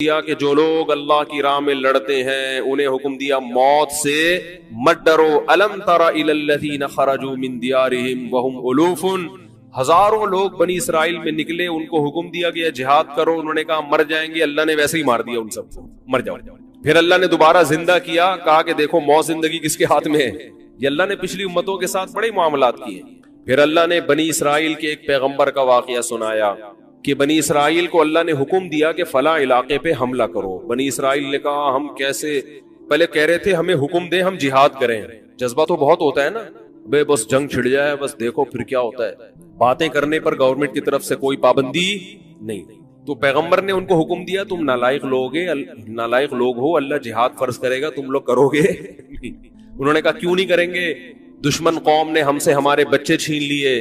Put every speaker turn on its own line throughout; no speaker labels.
دیا کہ جو لوگ اللہ کی راہ میں لڑتے ہیں انہیں حکم دیا موت سے مت ڈرو. الم تر الی الذین خرجوا من دیارہم وہم الوف. ہزاروں لوگ بنی اسرائیل میں نکلے, ان کو حکم دیا کہ جہاد کرو, انہوں نے کہا مر جائیں گے, اللہ نے ویسے ہی مار دیا ان سب کو, مر جاؤ. پھر اللہ نے دوبارہ زندہ کیا, کہا کہ دیکھو موت زندگی کس کے ہاتھ میں ہے. یہ اللہ نے پچھلی امتوں کے ساتھ بڑے معاملات کیے. پھر اللہ نے بنی اسرائیل کے ایک پیغمبر کا واقعہ سنایا کہ بنی اسرائیل کو اللہ نے حکم دیا کہ فلاں علاقے پہ حملہ کرو. بنی اسرائیل نے کہا ہم کیسے, پہلے کہہ رہے تھے ہمیں حکم دے ہم جہاد کریں, جذبہ تو بہت ہوتا ہے نا, بے بس جنگ چھڑ جائے بس دیکھو پھر کیا ہوتا ہے. باتیں کرنے پر گورنمنٹ کی طرف سے کوئی پابندی نہیں. تو پیغمبر نے ان کو حکم دیا تم نالائق لوگ ہو, اللہ جہاد فرض کرے گا, تم لوگ کرو گے نہیں. انہوں نے کہا کیوں نہیں کریں گے, دشمن قوم نے ہم سے ہمارے بچے چھین لیے,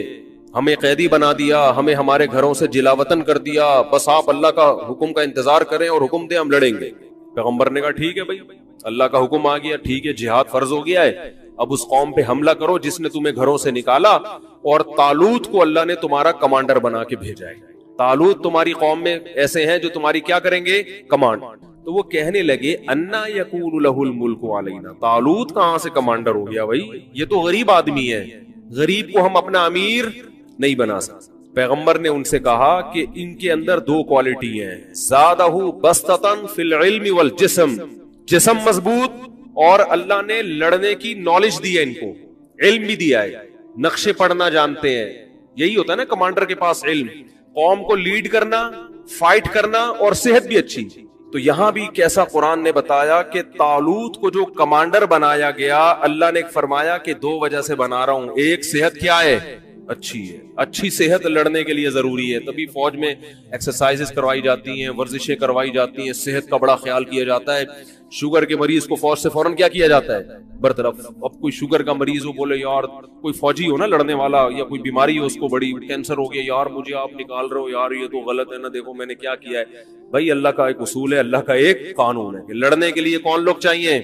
ہمیں قیدی بنا دیا, ہمیں ہمارے گھروں سے جلا وطن کر دیا, بس آپ اللہ کا حکم کا انتظار کریں اور حکم دیں ہم لڑیں گے. پیغمبر نے کہا ٹھیک ہے بھائی, اللہ کا حکم آ گیا, ٹھیک ہے جہاد فرض ہو گیا ہے, اب اس قوم پہ حملہ کرو جس نے تمہیں گھروں سے نکالا, اور طالوت کو اللہ نے تمہارا کمانڈر بنا کے بھیجا ہے. طالوت تمہاری قوم میں ایسے ہیں جو تمہاری کیا کریں گے, کمانڈ. تو وہ کہنے لگے انا یکون لہ الملک علینا, طالوت کہاں سے کمانڈر ہو گیا بھائی, یہ تو غریب آدمی ہے, غریب کو ہم اپنا امیر نہیں بنا سکتے. پیغمبر نے ان سے کہا کہ ان کے اندر دو کوالٹی ہیں, زادہ بسطۃ فی العلم والجسم, جسم مضبوط, اور اللہ نے لڑنے کی نالج دی ہے, ان کو علم بھی دیا ہے, نقشے پڑھنا جانتے ہیں. یہی ہوتا ہے نا کمانڈر کے پاس علم, قوم کو لیڈ کرنا, فائٹ کرنا, اور صحت بھی اچھی. تو یہاں بھی کیسا قرآن نے بتایا کہ طالوت کو جو کمانڈر بنایا گیا, اللہ نے فرمایا کہ دو وجہ سے بنا رہا ہوں. ایک, صحت کیا ہے, اچھی ہے, اچھی صحت لڑنے کے لیے ضروری ہے, تبھی فوج میں ایکسرسائزز کروائی جاتی ہیں, ورزشیں کروائی جاتی ہیں, صحت کا بڑا خیال کیا جاتا ہے. شوگر کے مریض کو فوج سے فوراً کیا کیا جاتا ہے, برطرف. اب کوئی شوگر کا مریض ہو, بولے یار کوئی فوجی ہو نا لڑنے والا, یا کوئی بیماری ہو اس کو, بڑی کینسر ہو گیا, یار مجھے آپ نکال رہے ہو, یار یہ تو غلط ہے نا, دیکھو میں نے کیا کیا ہے. بھائی اللہ کا ایک اصول ہے, اللہ کا ایک قانون ہے کہ لڑنے کے لیے کون لوگ چاہیے,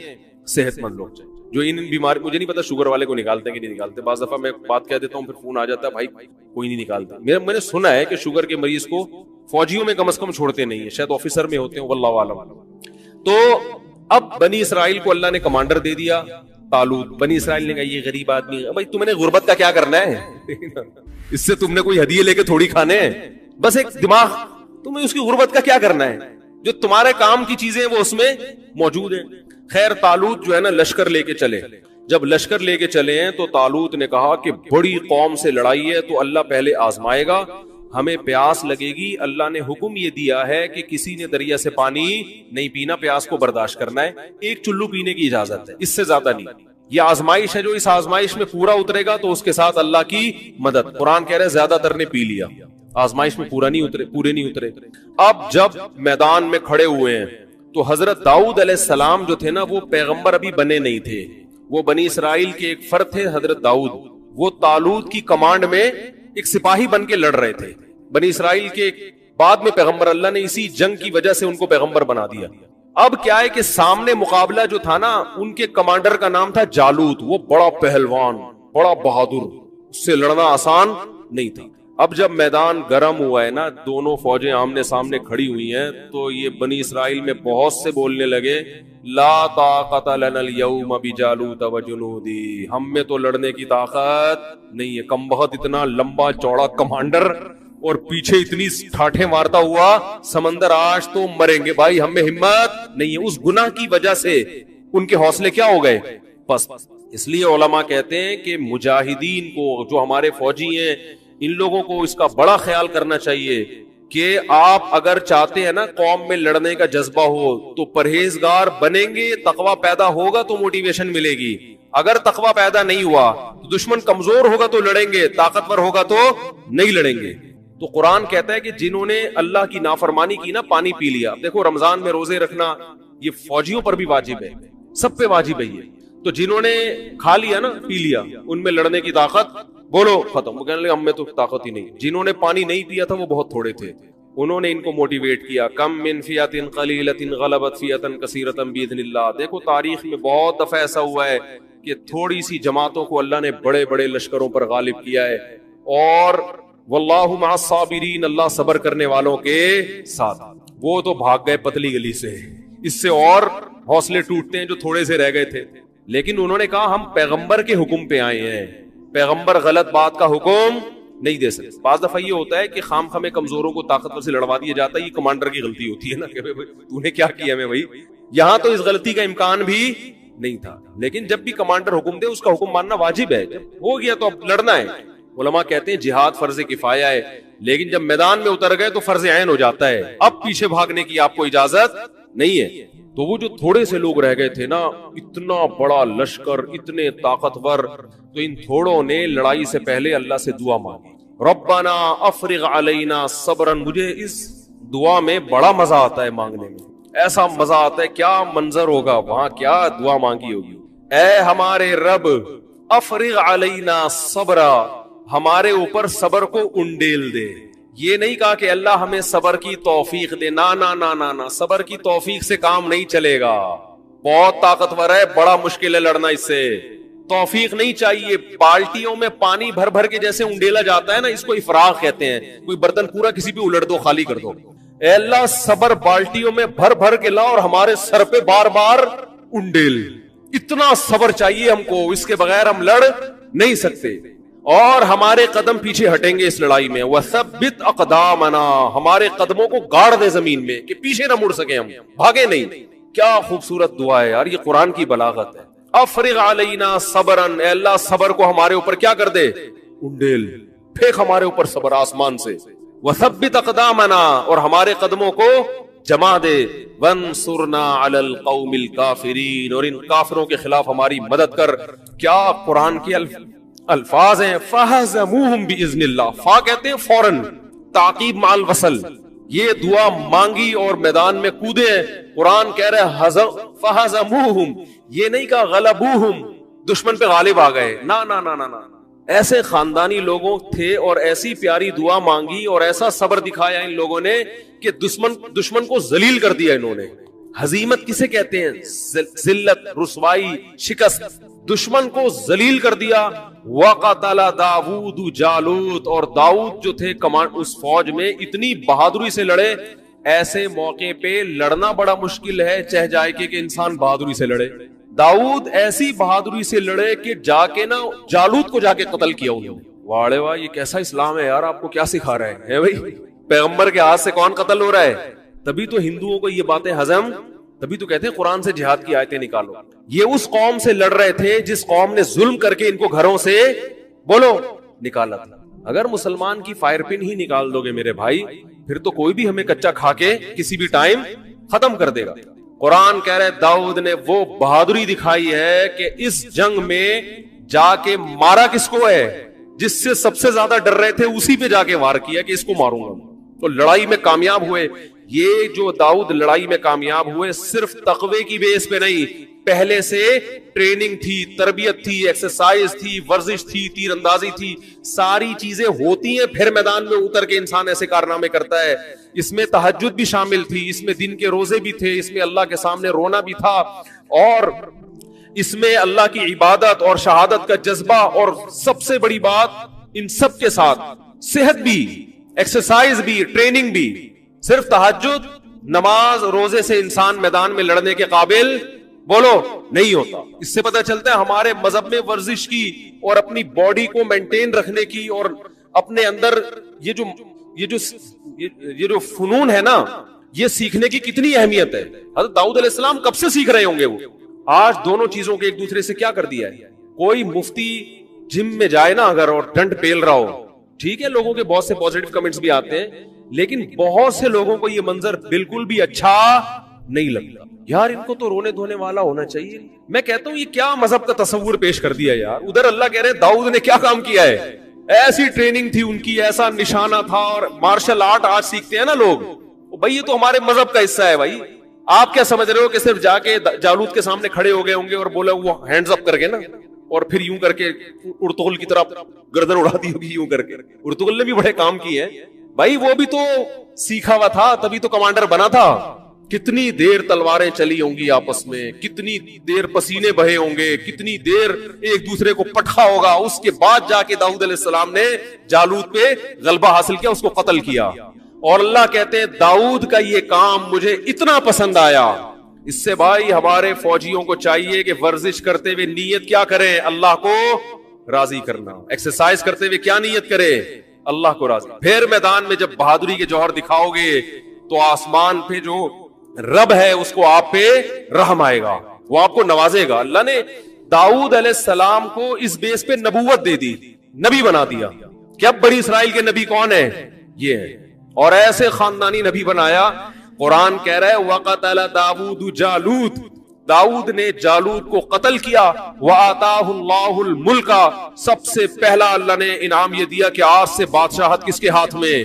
صحت مند لوگ چاہیے. جو ان بیماری, مجھے نہیں پتا شوگر والے کو نکالتے کہ نہیں نکالتے, بعض دفعہ میں بات کہہ دیتا ہوں پھر فون آ جاتا ہے بھائی کوئی نہیں نکالتا. میں نے سنا ہے کہ شوگر کے مریض کو فوجیوں میں کم از کم چھوڑتے نہیں ہیں, شاید آفیسر میں ہوتے ہیں, واللہ اعلم. تو اب بنی اسرائیل کو اللہ نے کمانڈر دے دیا طالوت. بنی اسرائیل نے کہا یہ غریب آدمی ہے, بھائی تم نے غربت کا کیا کرنا ہے, اس سے تم نے کوئی ہدیے لے کے تھوڑی کھانے ہیں, بس ایک دماغ, تمہیں اس کی غربت کا کیا کرنا ہے, جو تمہارے کام کی چیزیں وہ اس میں موجود ہیں. خیر طالوت جو ہے نا لشکر لے کے چلے. جب لشکر لے کے چلے ہیں تو طالوت نے کہا کہ بڑی قوم سے لڑائی ہے تو اللہ پہلے آزمائے گا, ہمیں پیاس لگے گی, اللہ نے حکم یہ دیا ہے کہ کسی نے دریا سے پانی نہیں پینا, پیاس کو برداشت کرنا ہے, ایک چلو پینے کی اجازت ہے, اس سے زیادہ نہیں. یہ آزمائش ہے, جو اس آزمائش میں پورا اترے گا تو اس کے ساتھ اللہ کی مدد. قرآن کہہ رہے زیادہ تر نے پی لیا, آزمائش میں پورے نہیں اترے. اب جب میدان میں کھڑے ہوئے ہیں تو حضرت داؤد علیہ السلام جو تھے نا, وہ پیغمبر ابھی بنے نہیں تھے, وہ بنی اسرائیل کے ایک فرد تھے حضرت داؤد. وہ طالوت کی کمانڈ میں ایک سپاہی بن کے لڑ رہے تھے. بنی اسرائیل کے بعد میں پیغمبر, اللہ نے اسی جنگ کی وجہ سے ان کو پیغمبر بنا دیا. اب کیا ہے کہ سامنے مقابلہ جو تھا نا, ان کے کمانڈر کا نام تھا جالوت, وہ بڑا پہلوان, بڑا بہادر, اس سے لڑنا آسان نہیں تھا. اب جب میدان گرم ہوا ہے نا, دونوں فوجیں آمنے سامنے کھڑی ہوئی ہیں, تو یہ بنی اسرائیل میں بہت سے بولنے لگے لا طاقت لنا اليوم بجالوت وجنودی, ہم میں تو لڑنے کی طاقت نہیں ہے, کم بہت اتنا لمبا چوڑا کمانڈر اور پیچھے اتنی ٹھاٹھیں مارتا ہوا سمندر, آج تو مریں گے بھائی, ہم میں ہمت نہیں ہے. اس گناہ کی وجہ سے ان کے حوصلے کیا ہو گئے, پست. اس لیے علماء کہتے ہیں کہ مجاہدین کو, جو ہمارے فوجی ہیں, ان لوگوں کو اس کا بڑا خیال کرنا چاہیے کہ آپ اگر چاہتے ہیں نا قوم میں لڑنے کا جذبہ ہو تو پرہیزگار بنیں گے, تقوی پیدا ہوگا تو موٹیویشن ملے گی. اگر تقوی پیدا نہیں ہوا تو دشمن کمزور ہوگا تو لڑیں گے, طاقتور ہوگا تو نہیں لڑیں گے. تو قرآن کہتا ہے کہ جنہوں نے اللہ کی نافرمانی کی نا, پانی پی لیا. دیکھو رمضان میں روزے رکھنا یہ فوجیوں پر بھی واجب ہے, سب پہ واجب ہے یہ. تو جنہوں نے کھا لیا نا, پی لیا, ان میں لڑنے کی طاقت بولو ختم. وہ کہنے لگے ہم میں تو طاقت ہی نہیں. جنہوں نے پانی نہیں پیا تھا وہ بہت تھوڑے تھے, انہوں نے ان کو موٹیویٹ کیا. کم من فئۃ قلیلۃ غلبت فئۃ کثیرۃ باذن اللہ. دیکھو تاریخ میں بہت دفعہ ایسا ہوا ہے کہ تھوڑی سی جماعتوں کو اللہ نے بڑے بڑے لشکروں پر غالب کیا ہے. اور واللہ مع الصابرین, اللہ صبر کرنے والوں کے ساتھ. وہ تو بھاگ گئے پتلی گلی سے. اس سے اور حوصلے ٹوٹتے ہیں جو تھوڑے سے رہ گئے تھے. لیکن انہوں نے کہا ہم پیغمبر کے حکم پہ آئے ہیں, پیغمبر غلط بات کا حکم نہیں دے سکتے. بعض دفعہ یہ ہوتا ہے کہ خام خامے کمزوروں کو طاقتور سے لڑوا دیا جاتا ہے, یہ کمانڈر کی غلطی ہوتی ہے نا کہ تو نے کیا کیا میں بھائی. یہاں تو اس غلطی کا امکان بھی نہیں تھا. لیکن جب بھی کمانڈر حکم دے اس کا حکم ماننا واجب ہے. جب ہو گیا تو اب لڑنا ہے. علماء کہتے ہیں جہاد فرض کفایہ ہے, لیکن جب میدان میں اتر گئے تو فرض عین ہو جاتا ہے. اب پیچھے بھاگنے کی آپ کو اجازت نہیں ہے. تو وہ جو تھوڑے سے لوگ رہ گئے تھے نا, اتنا بڑا لشکر, اتنے طاقتور, تو ان تھوڑوں نے لڑائی سے پہلے اللہ سے دعا مانگی, ربنا افرغ علینا صبرا. مجھے اس دعا میں بڑا مزہ آتا ہے مانگنے میں, ایسا مزہ آتا ہے. کیا منظر ہوگا وہاں, کیا دعا مانگی ہوگی. اے ہمارے رب, افرغ علینا صبرا, ہمارے اوپر صبر کو انڈیل دے. یہ نہیں کہا کہ اللہ ہمیں صبر کی توفیق دے, نا نا نا نا نا, صبر کی توفیق سے کام نہیں چلے گا. بہت طاقتور ہے, بڑا مشکل ہے لڑنا اس سے. توفیق نہیں چاہیے. بالٹیوں میں پانی بھر بھر کے جیسے انڈیلا جاتا ہے نا, اس کو افراغ کہتے ہیں. کوئی برتن پورا کسی پہ الٹ دو, خالی کر دو. اے اللہ صبر بالٹیوں میں بھر بھر کے لا اور ہمارے سر پہ بار بار انڈیل. اتنا صبر چاہیے ہم کو, اس کے بغیر ہم لڑ نہیں سکتے. اور ہمارے قدم پیچھے ہٹیں گے اس لڑائی میں. وَثَبِّتْ أَقْدَامَنَا, ہمارے قدموں کو گاڑ دے زمین میں کہ پیچھے نہ مڑ سکیں, ہم بھاگے نہیں. کیا خوبصورت دعا ہے یار, یہ قرآن کی بلاغت ہے. افرغ علینا صبرا, اے اللہ صبر کو ہمارے اوپر کیا کر دے, انڈیل, پھینک ہمارے اوپر صبر آسمان سے. وَثَبِّتْ أَقْدَامَنَا, اور ہمارے قدموں کو جما دے. وَانصُرْنَا عَلَى الْقَوْمِ الْكَافِرِينَ, اور ان کافروں کے خلاف ہماری مدد کر. کیا قرآن کے الفاظ ہیں. فَهَزَمُوهُمْ بِإِذْنِ اللَّهِ, فا کہتے ہیں فوراً, تعقیب مع الوصل. یہ دعا مانگی اور میدان میں کودے. قرآن کہہ رہے فَهَزَمُوهُمْ, یہ نہیں کہا غلبوہم, دشمن پہ غالب آ گئے. نا نا نا نا نا, ایسے خاندانی لوگوں تھے اور ایسی پیاری دعا مانگی اور ایسا صبر دکھایا ان لوگوں نے کہ دشمن کو ذلیل کر دیا انہوں نے. ہزیمت کسے کہتے ہیں, ذلت, رسوائی, شکست. دشمن کو ذلیل کر دیا. وَقَتَلَ دَاوُودُ جالوت, اور داؤد جو تھے کمانڈ اس فوج میں, اتنی بہادری سے لڑے. ایسے موقع پہ لڑنا بڑا مشکل ہے, چہ جائے کہ انسان بہادری سے لڑے. داؤد ایسی بہادری سے لڑے کہ جا کے نا جالوت کو جا کے قتل کیا انہوں نے. واڑے واہ, یہ کیسا اسلام ہے یار, آپ کو کیا سکھا رہے ہیں بھائی. پیغمبر کے ہاتھ سے کون قتل ہو رہا ہے. تبھی تو ہندوؤں کو یہ باتیں ہضم, تبھی تو کہتے ہیں قرآن سے جہاد کی آیتیں نکالو. یہ اس قوم سے لڑ رہے تھے جس قوم نے ظلم کر کے ان کو گھروں سے بولو نکالا تھا. اگر مسلمان کی فائر پن ہی نکال دو گے میرے بھائی, پھر تو کوئی بھی ہمیں کچا کھا کے کسی بھی ٹائم ختم کر دے گا. قرآن کہہ رہے داؤد نے وہ بہادری دکھائی ہے کہ اس جنگ میں جا کے مارا کس کو ہے, جس سے سب سے زیادہ ڈر رہے تھے اسی پہ جا کے وار کیا کہ اس کو ماروں گا. تو لڑائی میں کامیاب ہوئے. یہ جو داؤد لڑائی میں کامیاب ہوئے صرف تقوی کی بیس پہ نہیں, پہلے سے ٹریننگ تھی, تربیت تھی, ایکسرسائز تھی, ورزش تھی, تیر اندازی تھی, ساری چیزیں ہوتی ہیں پھر میدان میں اتر کے انسان ایسے کارنامے کرتا ہے. اس میں تہجد بھی شامل تھی, اس میں دن کے روزے بھی تھے, اس میں اللہ کے سامنے رونا بھی تھا, اور اس میں اللہ کی عبادت اور شہادت کا جذبہ, اور سب سے بڑی بات ان سب کے ساتھ صحت بھی, ایکسرسائز بھی, ٹریننگ بھی. صرف تہجد, نماز, روزے سے انسان میدان میں لڑنے کے قابل بولو نہیں ہوتا. اس سے پتہ چلتا ہے ہمارے مذہب میں ورزش کی اور اپنی باڈی کو مینٹین رکھنے کی اور اپنے اندر یہ جو فنون ہے نا, یہ سیکھنے کی کتنی اہمیت ہے. حضرت داؤد علیہ السلام کب سے سیکھ رہے ہوں گے وہ. آج دونوں چیزوں کے ایک دوسرے سے کیا کر دیا ہے. کوئی مفتی جم میں جائے نا اگر اور ڈنڈ پیل رہا ہو, ٹھیک ہے لوگوں کے بہت سے پازیٹیو کمنٹس بھی آتے ہیں, لیکن بہت سے لوگوں کو یہ منظر بالکل بھی اچھا نہیں لگتا. یار ان کو تو رونے دھونے والا ہونا چاہیے. میں کہتا ہوں یہ کیا مذہب کا تصور پیش کر دیا یار. ادھر اللہ کہہ رہے ہیں داؤد نے کیا کام کیا ہے, ایسی ٹریننگ تھی ان کی, ایسا نشانہ تھا, اور مارشل آرٹ آج سیکھتے ہیں نا لوگ, بھائی یہ تو ہمارے مذہب کا حصہ ہے. بھائی آپ کیا سمجھ رہے ہو کہ صرف جا کے جالوت کے سامنے کھڑے ہو گئے ہوں گے اور بولا وہ ہینڈز اپ کر کے نا, اور پھر یوں کر کے ارطغرل کی طرح گردن اڑا دی ہوگی یوں کر کے. ارطغرل نے بھی بڑے کام کیے ہیں بھائی, وہ بھی تو سیکھا ہوا تھا تبھی تو کمانڈر بنا تھا. کتنی دیر تلواریں چلی ہوں گی آپس میں, کتنی دیر پسینے بہے ہوں گے, کتنی دیر ایک دوسرے کو پٹخا ہوگا. اس کے بعد جا کے داؤد علیہ السلام نے جالوت پہ غلبہ حاصل کیا, اس کو قتل کیا. اور اللہ کہتے ہیں داؤد کا یہ کام مجھے اتنا پسند آیا. اس سے بھائی ہمارے فوجیوں کو چاہیے کہ ورزش کرتے ہوئے نیت کیا کریں؟ اللہ کو راضی کرنا. ایکسرسائز کرتے ہوئے کیا نیت کرے؟ اللہ کو راضی. پھر میدان میں جب بہادری کے جوہر دکھاؤ گے تو آسمان پہ جو رب ہے اس کو آپ پہ رحم آئے گا, وہ آپ کو نوازے گا. اللہ نے داؤد علیہ السلام کو اس بیس پہ نبوت دے دی, نبی بنا دیا کہ اب بنی اسرائیل کے نبی کون ہے؟ یہ ہے. اور ایسے خاندانی نبی بنایا. قرآن کہہ رہا ہے وَقَتَلَ دَاوُودُ جالوت, داؤد نے جالوت کو قتل کیا. وَآتَاهُ اللَّهُ الْمُلْكَ, سب سے پہلا اللہ نے انعام یہ دیا کہ آج سے بادشاہت کس کے ہاتھ میں؟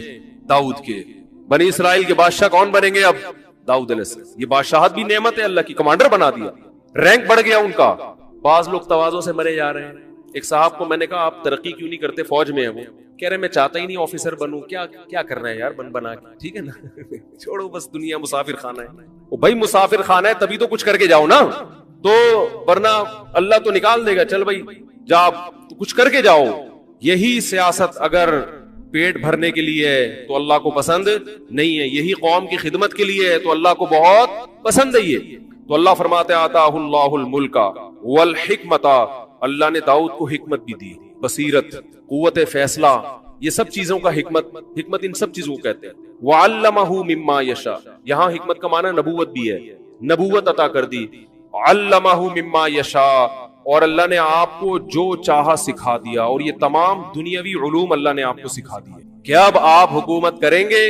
داؤد کے. بنی اسرائیل کے بادشاہ کون بنیں گے اب؟ داؤد علیہ السلام. یہ بادشاہت بھی نعمت ہے, اللہ کی کمانڈر بنا دیا, رینک بڑھ گیا ان کا. بعض لوگ تواضع سے مرے جا رہے ہیں. ایک صاحب کو میں نے کہا آپ ترقی کیوں نہیں کرتے؟ فوج میں ہے وہ, کہہ رہے میں چاہتا ہی نہیں آفیسر بنوں. کیا کرنا ہے یار بنا کے, ٹھیک ہے نا, چھوڑو بس, دنیا مسافر خانہ ہے. وہ بھائی مسافر خانہ ہے تبھی تو کچھ کر کے جاؤ نا, تو ورنہ اللہ تو نکال دے گا. چل بھائی جا تو کچھ کر کے جاؤ. یہی سیاست اگر پیٹ بھرنے کے لیے ہے تو اللہ کو پسند نہیں ہے, یہی قوم کی خدمت کے لیے ہے تو اللہ کو بہت پسند ہے یہ. تو اللہ فرماتے آتاہ اللہ الملک والحکمت, اللہ نے داؤد کو حکمت بھی دی, بصیرت, قوت فیصلہ, یہ سب چیزوں کا حکمت ان سب چیزوں کو کہتے ہیں. وعلمہ مما یشاء, یہاں حکمت کا معنی نبوت بھی ہے, نبوت عطا کر دی. علمہ مما یشاء, اور اللہ نے آپ کو جو چاہا سکھا دیا. اور یہ تمام دنیاوی علوم اللہ نے آپ کو سکھا دیے کہ اب آپ حکومت کریں گے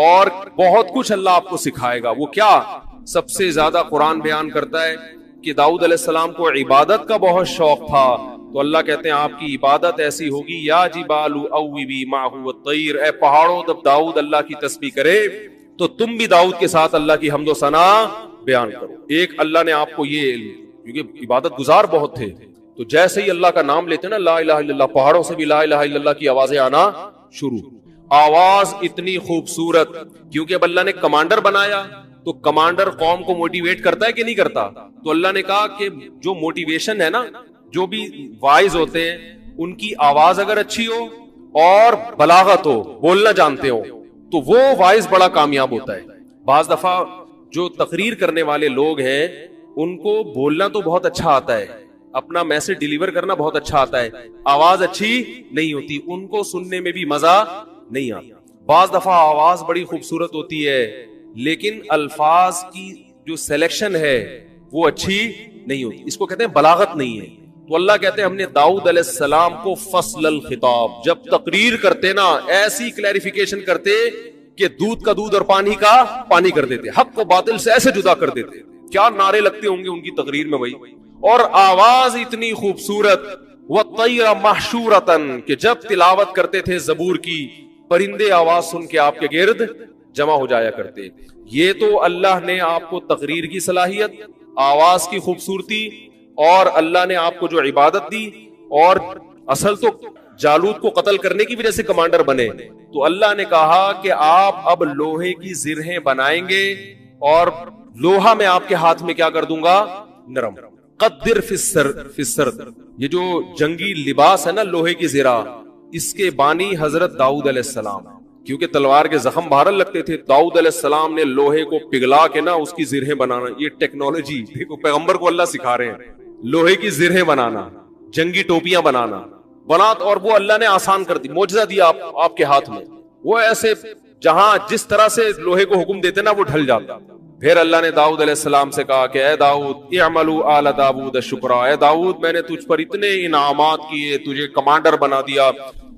اور بہت کچھ اللہ آپ کو سکھائے گا. وہ کیا؟ سب سے زیادہ قرآن بیان کرتا ہے کہ داؤد علیہ السلام کو عبادت کا بہت شوق تھا, تو اللہ کہتے ہیں آپ کی عبادت ایسی ہوگی یا جبال اوبی معہ الطیر, اے پہاڑوں جب داؤد اللہ کی تسبیح کرے تو تم بھی داؤد کے ساتھ اللہ کی حمد و ثنا بیان کرو. ایک اللہ نے آپ کو یہ, کیونکہ عبادت گزار بہت تھے, تو جیسے ہی اللہ کا نام لیتے نا لا الہ الا اللہ, پہاڑوں سے بھی لا الہ الا اللہ کی آوازیں آنا شروع. آواز اتنی خوبصورت, کیونکہ اب اللہ نے کمانڈر بنایا تو کمانڈر قوم کو موٹیویٹ کرتا ہے کہ نہیں کرتا؟ تو اللہ نے کہا کہ جو موٹیویشن ہے نا, جو بھی وائز ہوتے ہیں ان کی آواز اگر اچھی ہو اور بلاغت ہو, بولنا جانتے ہو, تو وہ وائز بڑا کامیاب ہوتا ہے. بعض دفعہ جو تقریر کرنے والے لوگ ہیں ان کو بولنا تو بہت اچھا آتا ہے, اپنا میسج ڈیلیور کرنا بہت اچھا آتا ہے, آواز اچھی نہیں ہوتی, ان کو سننے میں بھی مزہ نہیں آتا. بعض دفعہ آواز بڑی خوبصورت ہوتی ہے لیکن الفاظ کی جو سلیکشن ہے وہ اچھی نہیں ہوتی, اس کو کہتے ہیں بلاغت نہیں ہے. تو اللہ کہتے ہیں ہم نے داؤد علیہ السلام کو فصل الخطاب, جب تقریر کرتے نا ایسی کلیریفیکیشن کرتے کہ دودھ کا دودھ اور پانی کا پانی کر دیتے, حق کو باطل سے ایسے جدا کر دیتے. کیا نعرے لگتے ہوں گے ان کی تقریر میں بھائی. اور آواز اتنی خوبصورت, وَالطَّيْرَ مَحْشُورَةً, کہ جب تلاوت کرتے تھے زبور کی پرندے آواز سن کے آپ کے گرد جمع ہو جایا کرتے. یہ تو اللہ نے آپ کو تقریر کی صلاحیت, آواز کی خوبصورتی, اور اللہ نے آپ کو جو عبادت دی, اور اصل تو جالوت کو قتل کرنے کی وجہ سے کمانڈر بنے. تو اللہ نے کہا کہ آپ اب لوہے کی زرہیں بنائیں گے اور لوہا میں آپ کے ہاتھ میں کیا کر دوں گا؟ نرم. قدر فی السرد, یہ جو جنگی لباس ہے نا لوہے کی زرہ, اس کے بانی حضرت داؤد علیہ السلام, کیونکہ تلوار کے زخم بہرل لگتے تھے. داؤد علیہ السلام نے لوہے کو پگھلا کے نا اس کی زرہیں بنانا, یہ ٹیکنالوجی دیکھو پیغمبر کو اللہ سکھا رہے ہیں, لوہے کی زرہیں بنانا, جنگی ٹوپیاں بنانا, اور وہ اللہ نے آسان کر دی, معجزہ دیا آپ کے ہاتھ میں. وہ ایسے جہاں جس طرح سے لوہے کو حکم دیتے نا وہ ڈھل جاتا. پھر اللہ نے داؤد علیہ السلام سے کہا کہ اے داؤد اعملوا آل داؤد شکرا, اے داؤد میں نے تجھ پر اتنے انعامات کیے, تجھے کمانڈر بنا دیا,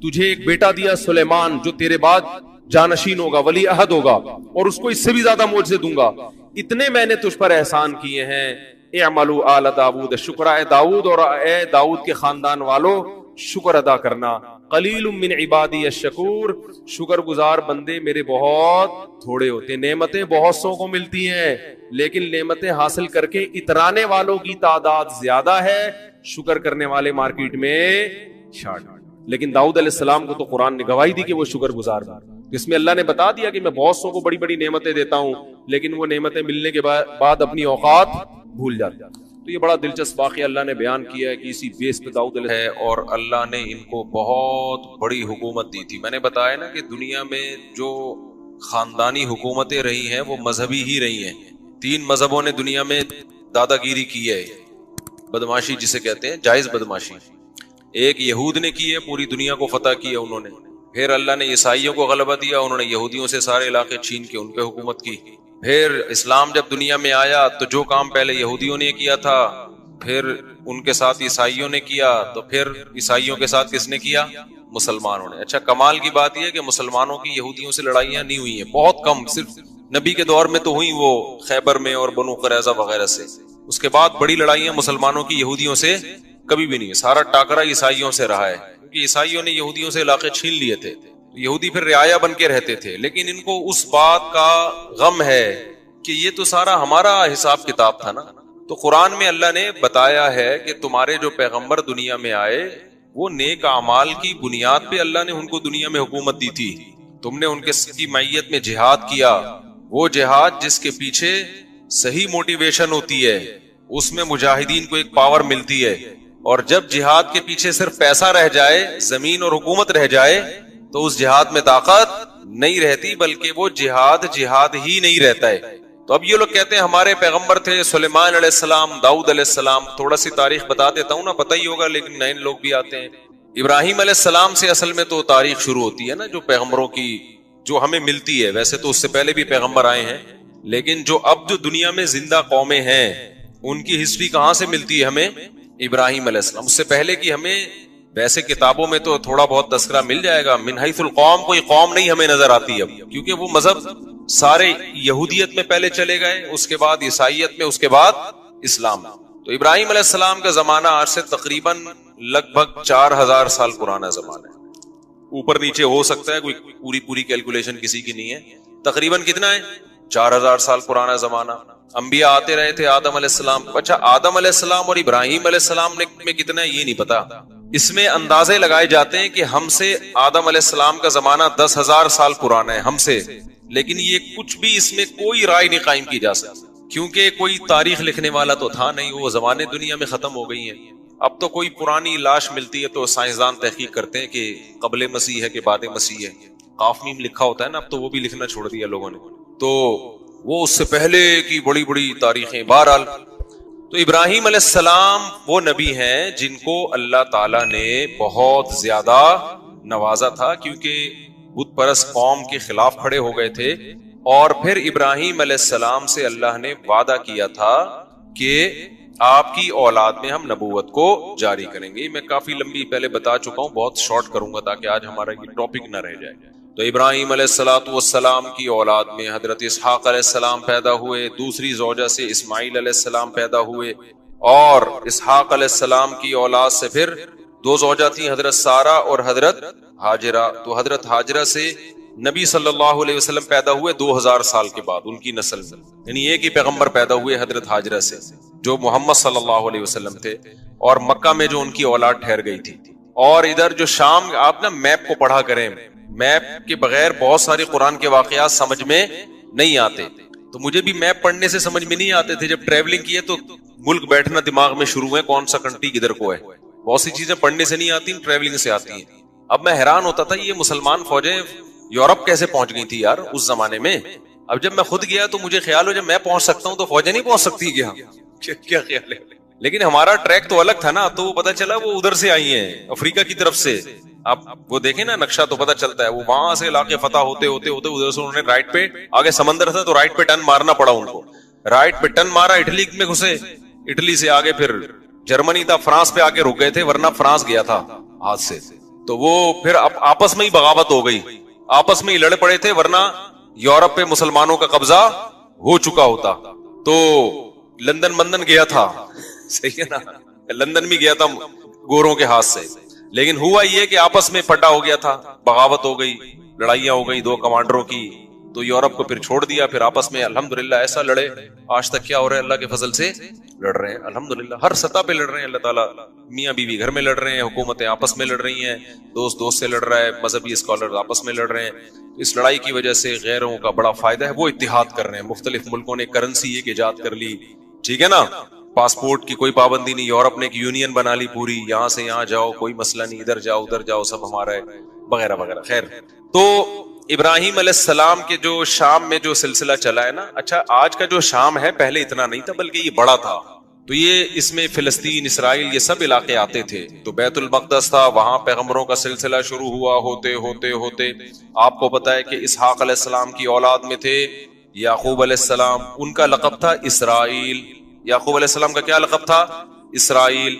تجھے ایک بیٹا دیا سلیمان جو تیرے بعد جانشین ہوگا, ولی عہد ہوگا, اور اس کو اس سے بھی زیادہ معجزے دوں گا. اتنے میں نے تجھ پر احسان کیے ہیں. اعملوا آل داؤد شکرا, اے داؤد اور اے داؤد کے خاندان والوں شکر ادا کرنا. قلیل من عبادی الشکور, شکر گزار بندے میرے بہت تھوڑے ہوتے ہیں. نعمتیں بہت سو کو ملتی ہیں لیکن نعمتیں حاصل کر کے اترانے والوں کی تعداد زیادہ ہے, شکر کرنے والے مارکیٹ میں شارٹ. لیکن داؤد علیہ السلام کو تو قرآن نے گواہی دی کہ وہ شکر گزار تھا, جس میں اللہ نے بتا دیا کہ میں بہت سو کو بڑی بڑی نعمتیں دیتا ہوں لیکن وہ نعمتیں ملنے کے بعد اپنی اوقات بھول جاتے. تو یہ بڑا دلچسپ واقعہ اللہ نے بیان کیا ہے کہ اسی بیس پہ داؤد علیہ ہے, اور اللہ نے ان کو بہت بڑی حکومت دی تھی. میں نے بتایا نا کہ دنیا میں جو خاندانی حکومتیں رہی ہیں وہ مذہبی ہی رہی ہیں. 3 مذہبوں نے دنیا میں دادا گیری کی ہے، بدماشی جسے کہتے ہیں، جائز بدماشی. ایک یہود نے کی ہے، پوری دنیا کو فتح کیا انہوں نے. پھر اللہ نے عیسائیوں کو غلبہ دیا، انہوں نے یہودیوں سے سارے علاقے چھین کے ان پہ حکومت کی. پھر اسلام جب دنیا میں آیا تو جو کام پہلے یہودیوں نے کیا تھا پھر ان کے ساتھ عیسائیوں نے کیا، تو پھر عیسائیوں کے ساتھ کس نے کیا؟ مسلمانوں نے. اچھا، کمال کی بات یہ ہے کہ مسلمانوں کی یہودیوں سے لڑائیاں نہیں ہوئی ہیں، بہت کم، صرف نبی کے دور میں تو ہوئی وہ خیبر میں اور بنو قریظہ وغیرہ سے. اس کے بعد بڑی لڑائیاں مسلمانوں کی یہودیوں سے کبھی بھی نہیں ہے. سارا ٹاکرا عیسائیوں سے رہا ہے، کیونکہ عیسائیوں نے یہودیوں سے علاقے چھین لیے تھے. یہودی پھر رعایا بن کے رہتے تھے، لیکن ان کو اس بات کا غم ہے کہ یہ تو سارا ہمارا حساب کتاب تھا نا. تو قرآن میں اللہ نے بتایا ہے کہ تمہارے جو پیغمبر دنیا میں آئے وہ نیک اعمال کی بنیاد پہ اللہ نے ان کو دنیا میں حکومت دی تھی. تم نے ان کی معیت میں جہاد کیا، وہ جہاد جس کے پیچھے صحیح موٹیویشن ہوتی ہے، اس میں مجاہدین کو ایک پاور ملتی ہے. اور جب جہاد کے پیچھے صرف پیسہ رہ جائے، زمین اور حکومت رہ جائے، تو اس جہاد میں طاقت نہیں رہتی، بلکہ وہ جہاد ہی نہیں رہتا ہے. تو اب یہ لوگ کہتے ہیں ہمارے پیغمبر تھے سلیمان علیہ السلام، داؤد علیہ السلام. تھوڑا سی تاریخ بتا دیتا ہوں نا، پتہ ہی ہوگا لیکن نئے لوگ بھی آتے ہیں. ابراہیم علیہ السلام سے اصل میں تو تاریخ شروع ہوتی ہے نا، جو پیغمبروں کی جو ہمیں ملتی ہے. ویسے تو اس سے پہلے بھی پیغمبر آئے ہیں، لیکن جو دنیا میں زندہ قومیں ہیں ان کی ہسٹری کہاں سے ملتی ہے ہمیں؟ ابراہیم علیہ السلام. اس سے پہلے کی ہمیں ویسے کتابوں میں تو تھوڑا بہت تذکرہ مل جائے گا، من حیث القوم کوئی قوم نہیں ہمیں نظر آتی اب، کیونکہ وہ مذہب سارے یہودیت میں پہلے چلے گئے، اس کے بعد عیسائیت میں، اس کے بعد اسلام. تو ابراہیم علیہ السلام کا زمانہ آج سے تقریباً لگ بھگ 4000 سال پرانا زمانہ ہے. اوپر نیچے ہو سکتا ہے، کوئی پوری کیلکولیشن کسی کی نہیں ہے. تقریباً کتنا ہے؟ 4000 سال پرانا زمانہ. انبیاء آتے رہے تھے، آدم علیہ السلام. اچھا، آدم علیہ السلام اور ابراہیم علیہ السلام میں کتنا ہے یہ نہیں پتا. اس میں اندازے لگائے جاتے ہیں کہ ہم سے آدم علیہ السلام کا زمانہ 10,000 سال پرانا ہے ہم سے، لیکن یہ کچھ بھی اس میں کوئی رائے نہیں قائم کی جا سکتی، کیونکہ کوئی تاریخ لکھنے والا تو تھا نہیں، وہ زمانے دنیا میں ختم ہو گئی ہیں. اب تو کوئی پرانی لاش ملتی ہے تو سائنسدان تحقیق کرتے ہیں کہ قبل مسیح ہے کہ بعد مسیح ہے. قاف میم لکھا ہوتا ہے نا، اب تو وہ بھی لکھنا چھوڑ دیا لوگوں نے، تو وہ اس سے پہلے کی بڑی بڑی تاریخیں. بہرحال تو ابراہیم علیہ السلام وہ نبی ہیں جن کو اللہ تعالیٰ نے بہت زیادہ نوازا تھا، کیونکہ بت پرست قوم کے خلاف کھڑے ہو گئے تھے. اور پھر ابراہیم علیہ السلام سے اللہ نے وعدہ کیا تھا کہ آپ کی اولاد میں ہم نبوت کو جاری کریں گے. میں کافی لمبی پہلے بتا چکا ہوں، بہت شارٹ کروں گا تاکہ آج ہمارا یہ ٹاپک نہ رہ جائے. تو ابراہیم علیہ السلام کی اولاد میں حضرت اسحاق علیہ السلام پیدا ہوئے، دوسری زوجہ سے اسماعیل علیہ السلام پیدا ہوئے، اور اسحاق علیہ السلام کی اولاد سے پھر 2 زوجہ تھیں، حضرت سارہ اور حضرت ہاجرہ. تو حضرت ہاجرہ سے نبی صلی اللہ علیہ وسلم پیدا ہوئے 2000 سال کے بعد ان کی نسل میں، یعنی ایک ہی پیغمبر پیدا ہوئے حضرت ہاجرہ سے جو محمد صلی اللہ علیہ وسلم تھے، اور مکہ میں جو ان کی اولاد ٹھہر گئی تھی. اور ادھر جو شام، آپ نا میپ کو پڑھا کریں، میپ کے بغیر بہت سارے قرآن کے واقعات سمجھ میں نہیں آتے. تو مجھے بھی میپ پڑھنے سے سمجھ میں نہیں آتے تھے، جب ٹریولنگ کیے تو ملک بیٹھنا دماغ میں شروع ہے، کون سا کنٹری کدھر کو ہے. بہت سی چیزیں پڑھنے سے نہیں آتی، ٹریولنگ سے آتی ہیں. اب میں حیران ہوتا تھا یہ مسلمان فوجیں یورپ کیسے پہنچ گئی تھی یار اس زمانے میں. اب جب میں خود گیا تو مجھے خیال ہو جب میں پہنچ سکتا ہوں تو فوجیں نہیں پہنچ سکتی کیا خیال ہے؟ لیکن ہمارا ٹریک تو الگ تھا نا، تو وہ پتا چلا وہ ادھر سے آئی ہیں، افریقہ کی طرف سے. آپ وہ دیکھیں نا نقشہ تو پتا چلتا ہے، وہ وہاں سے علاقے فتح ہوتے ہوتے ادھر سے انہوں نے رائٹ پہ، آگے سمندر تھا تو رائٹ پہ ٹرن مارنا پڑا ان کو. رائٹ پہ ٹرن مارا، اٹلی میں گھسے، اٹلی سے آگے پھر جرمنی تھا، فرانس پہ آ کے رک گئے تھے، ورنہ فرانس گیا تھا ہاتھ سے. تو وہ پھر آپس میں ہی بغاوت ہو گئی، آپس میں ہی لڑ پڑے تھے، ورنہ یورپ پہ مسلمانوں کا قبضہ ہو چکا ہوتا. تو لندن گیا تھا، صحیح ہے نا، لندن بھی گیا تھا گوروں کے ہاتھ سے. لیکن ہوا یہ کہ آپس میں پھٹا ہو گیا تھا، بغاوت ہو گئی، لڑائیاں ہو گئی 2 کمانڈروں کی. تو یورپ کو پھر چھوڑ دیا، پھر آپس میں الحمدللہ ایسا لڑے. آج تک کیا ہو رہا ہے؟ اللہ کے فضل سے لڑ رہے ہیں الحمدللہ، ہر سطح پہ لڑ رہے ہیں. اللہ تعالیٰ، میاں بیوی گھر میں لڑ رہے ہیں، حکومتیں آپس میں لڑ رہی ہیں، دوست سے لڑ رہا ہے، مذہبی اسکالر آپس میں لڑ رہے ہیں. اس لڑائی کی وجہ سے غیروں کا بڑا فائدہ ہے، وہ اتحاد کر رہے ہیں. مختلف ملکوں نے کرنسی ایک ایجاد کر لی، ٹھیک ہے نا، پاسپورٹ کی کوئی پابندی نہیں. یورپ نے ایک یونین بنا لی پوری، یہاں سے یہاں جاؤ کوئی مسئلہ نہیں، ادھر جاؤ ادھر جاؤ سب ہمارا ہے، وغیرہ وغیرہ. خیر، تو ابراہیم علیہ السلام کے جو شام میں جو سلسلہ چلا ہے نا، اچھا آج کا جو شام ہے پہلے اتنا نہیں تھا بلکہ یہ بڑا تھا، تو یہ اس میں فلسطین، اسرائیل، یہ سب علاقے آتے تھے، تو بیت المقدس تھا، وہاں پیغمبروں کا سلسلہ شروع ہوا، ہوتے ہوتے ہوتے آپ کو پتا ہے کہ اسحاق علیہ السلام کی اولاد میں تھے یعقوب علیہ السلام، ان کا لقب تھا اسرائیل۔ یعقوب علیہ السلام کا کیا لقب تھا؟ اسرائیل۔